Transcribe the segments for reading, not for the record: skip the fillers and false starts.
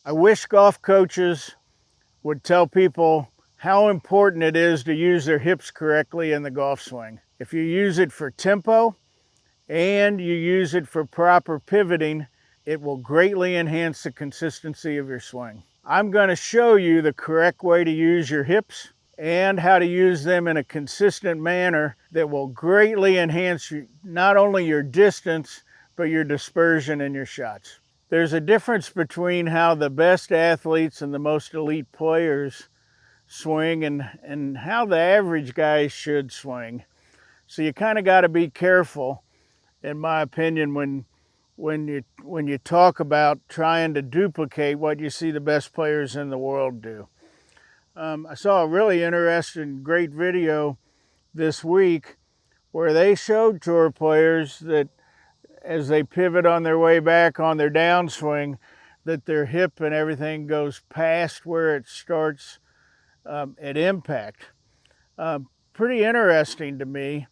I wish golf coaches would tell people how important it is to use their hips correctly in the golf swing. If you use it for tempo and you use it for proper pivoting, it will greatly enhance the consistency of your swing. I'm going to show you the correct way to use your hips and how to use them in a consistent manner that will greatly enhance not only your distance, but your dispersion in your shots. There's a difference between how the best athletes and the most elite players swing and how the average guy should swing. So you kind of got to be careful, in my opinion, when you talk about trying to duplicate what you see the best players in the world do. I saw a really interesting, great video this week where they showed tour players that as they pivot on their way back on their downswing, that their hip and everything goes past where it starts at impact. Pretty interesting to me.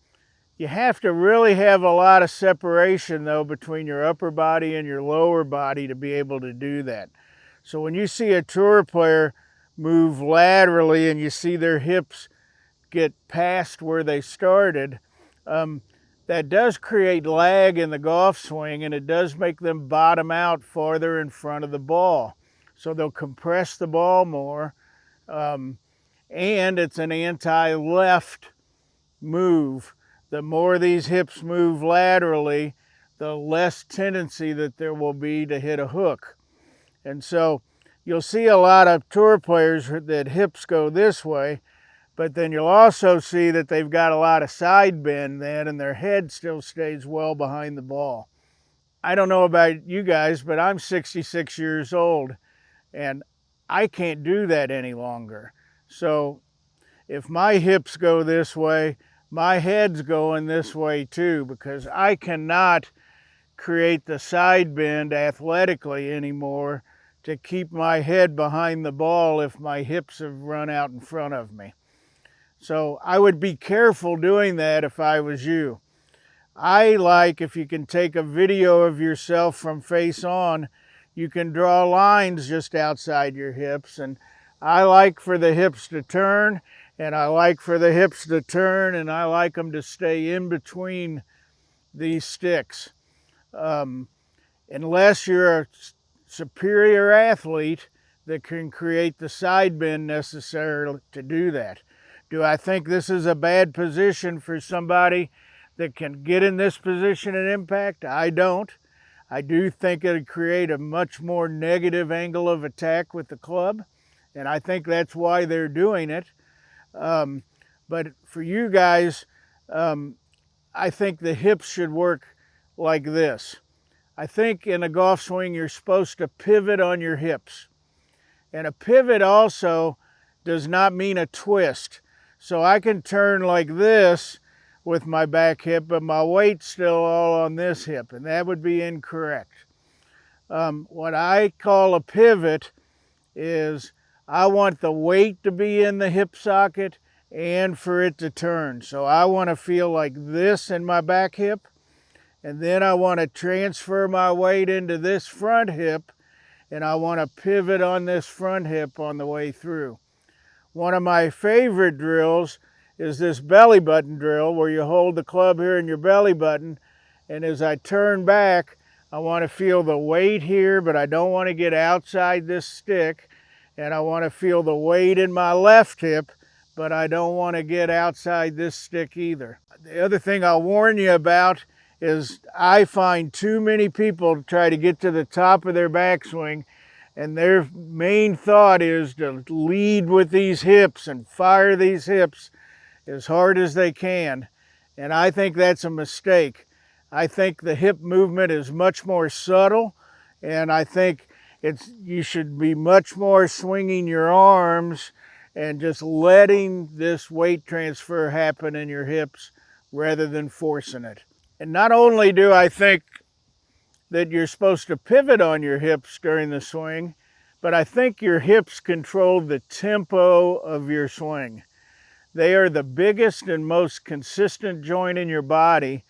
You have to really have a lot of separation though between your upper body and your lower body to be able to do that. So when you see a tour player move laterally and you see their hips get past where they started, that does create lag in the golf swing, and it does make them bottom out farther in front of the ball. So they'll compress the ball more, and it's an anti-left move. The more these hips move laterally, the less tendency that there will be to hit a hook. And so you'll see a lot of tour players that hips go this way, but then you'll also see that they've got a lot of side bend then, and their head still stays well behind the ball. I don't know about you guys, but I'm 66 years old, and I can't do that any longer. So if my hips go this way, my head's going this way too, because I cannot create the side bend athletically anymore to keep my head behind the ball if my hips have run out in front of me. So I would be careful doing that if I was you. I like, if you can take a video of yourself from face on, you can draw lines just outside your hips. And I like for the hips to turn, and I like for the hips to turn, and I like them to stay in between these sticks. Unless you're a superior athlete that can create the side bend necessary to do that. Do I think this is a bad position for somebody that can get in this position at impact? I don't. I do think it would create a much more negative angle of attack with the club, and I think that's why they're doing it. But for you guys, I think the hips should work like this. I think in a golf swing, you're supposed to pivot on your hips. And a pivot also does not mean a twist. So I can turn like this with my back hip, but my weight's still all on this hip, and that would be incorrect. What I call a pivot is I want the weight to be in the hip socket and for it to turn. So I want to feel like this in my back hip, and then I want to transfer my weight into this front hip, and I want to pivot on this front hip on the way through. One of my favorite drills is this belly button drill where you hold the club here in your belly button, and as I turn back, I want to feel the weight here, but I don't want to get outside this stick, and I want to feel the weight in my left hip, but I don't want to get outside this stick either. The other thing I'll warn you about is I find too many people try to get to the top of their backswing, and their main thought is to lead with these hips and fire these hips as hard as they can. And I think that's a mistake. I think the hip movement is much more subtle, and I think you should be much more swinging your arms and just letting this weight transfer happen in your hips rather than forcing it. And not only do I think that you're supposed to pivot on your hips during the swing, but I think your hips control the tempo of your swing. They are the biggest and most consistent joint in your body,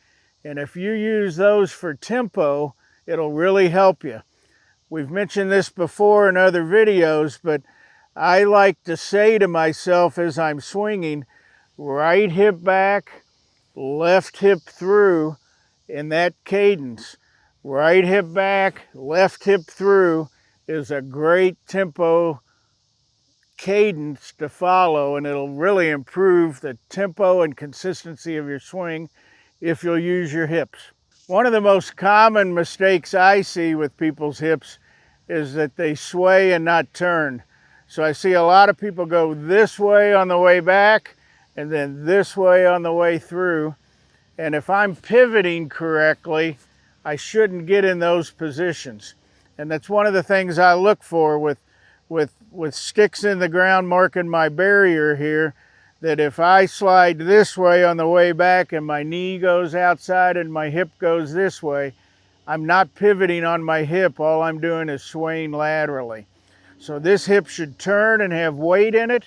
and if you use those for tempo, it'll really help you. We've mentioned this before in other videos, but I like to say to myself as I'm swinging, right hip back, left hip through in that cadence. Right hip back, left hip through is a great tempo cadence to follow, and it'll really improve the tempo and consistency of your swing if you'll use your hips. One of the most common mistakes I see with people's hips is that they sway and not turn. So I see a lot of people go this way on the way back and then this way on the way through. And if I'm pivoting correctly, I shouldn't get in those positions. And that's one of the things I look for with sticks in the ground marking my barrier here, that if I slide this way on the way back and my knee goes outside and my hip goes this way, I'm not pivoting on my hip. All I'm doing is swaying laterally. So this hip should turn and have weight in it.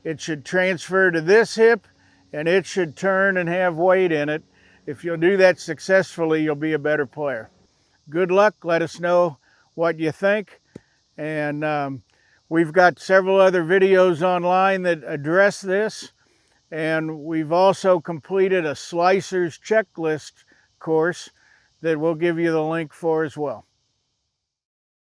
It should transfer to this hip, and it should turn and have weight in it. If you'll do that successfully, you'll be a better player. Good luck. Let us know what you think. And we've got several other videos online that address this. And we've also completed a slicer's checklist course that we'll give you the link for as well.